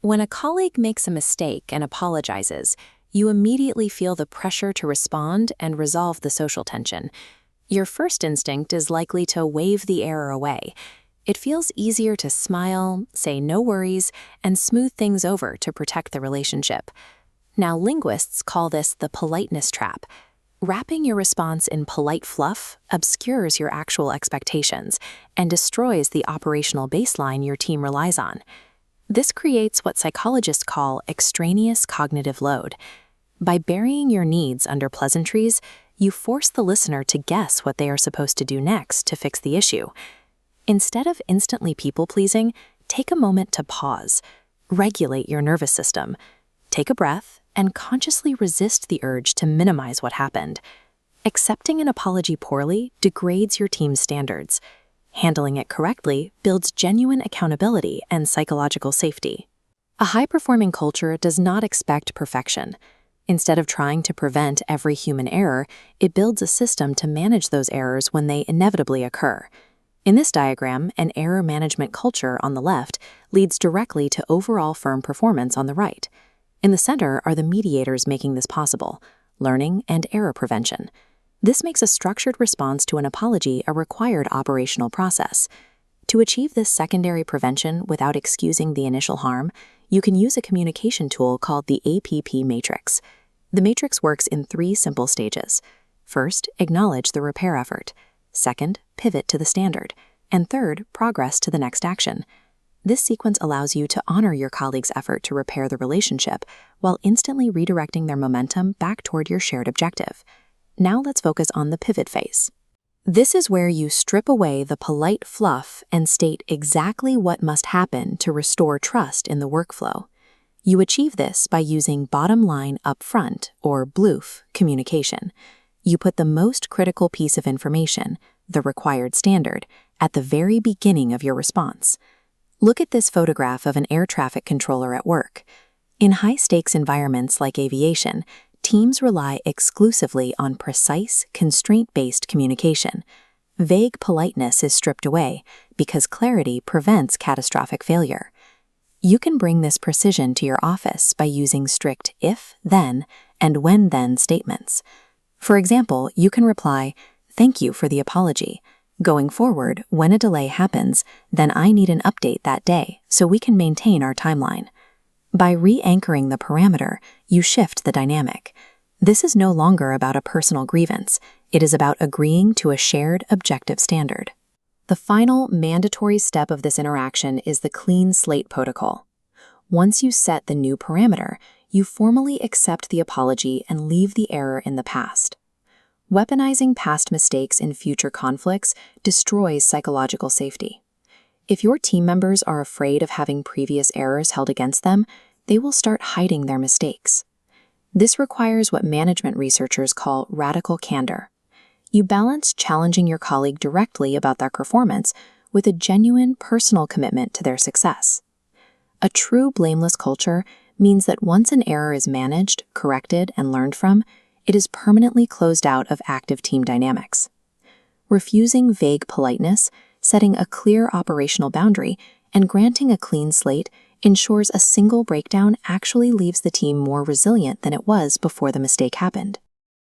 When a colleague makes a mistake and apologizes, you immediately feel the pressure to respond and resolve the social tension. Your first instinct is likely to wave the error away. It feels easier to smile, say no worries, and smooth things over to protect the relationship. Now, linguists call this the politeness trap. Wrapping your response in polite fluff obscures your actual expectations and destroys the operational baseline your team relies on. This creates what psychologists call extraneous cognitive load. By burying your needs under pleasantries, you force the listener to guess what they are supposed to do next to fix the issue. Instead of instantly people-pleasing, take a moment to pause, regulate your nervous system, take a breath, and consciously resist the urge to minimize what happened. Accepting an apology poorly degrades your team's standards. Handling it correctly builds genuine accountability and psychological safety. A high-performing culture does not expect perfection. Instead of trying to prevent every human error, it builds a system to manage those errors when they inevitably occur. In this diagram, an error management culture on the left leads directly to overall firm performance on the right. In the center are the mediators making this possible: learning and error prevention. This makes a structured response to an apology a required operational process. To achieve this secondary prevention without excusing the initial harm, you can use a communication tool called the APP matrix. The matrix works in 3 simple stages. First, acknowledge the repair effort. Second, pivot to the standard. And third, progress to the next action. This sequence allows you to honor your colleague's effort to repair the relationship while instantly redirecting their momentum back toward your shared objective. Now let's focus on the pivot phase. This is where you strip away the polite fluff and state exactly what must happen to restore trust in the workflow. You achieve this by using bottom line upfront, or BLOOF, communication. You put the most critical piece of information, the required standard, at the very beginning of your response. Look at this photograph of an air traffic controller at work. In high-stakes environments like aviation, teams rely exclusively on precise, constraint-based communication. Vague politeness is stripped away because clarity prevents catastrophic failure. You can bring this precision to your office by using strict if-then and when-then statements. For example, you can reply, "Thank you for the apology. Going forward, when a delay happens, then I need an update that day so we can maintain our timeline." By re-anchoring the parameter, you shift the dynamic. This is no longer about a personal grievance. It is about agreeing to a shared objective standard. The final mandatory step of this interaction is the clean slate protocol. Once you set the new parameter, you formally accept the apology and leave the error in the past. Weaponizing past mistakes in future conflicts destroys psychological safety. If your team members are afraid of having previous errors held against them, they will start hiding their mistakes. This requires what management researchers call radical candor. You balance challenging your colleague directly about their performance with a genuine personal commitment to their success. A true blameless culture means that once an error is managed, corrected, and learned from, it is permanently closed out of active team dynamics. Refusing vague politeness, setting a clear operational boundary, and granting a clean slate ensures a single breakdown actually leaves the team more resilient than it was before the mistake happened.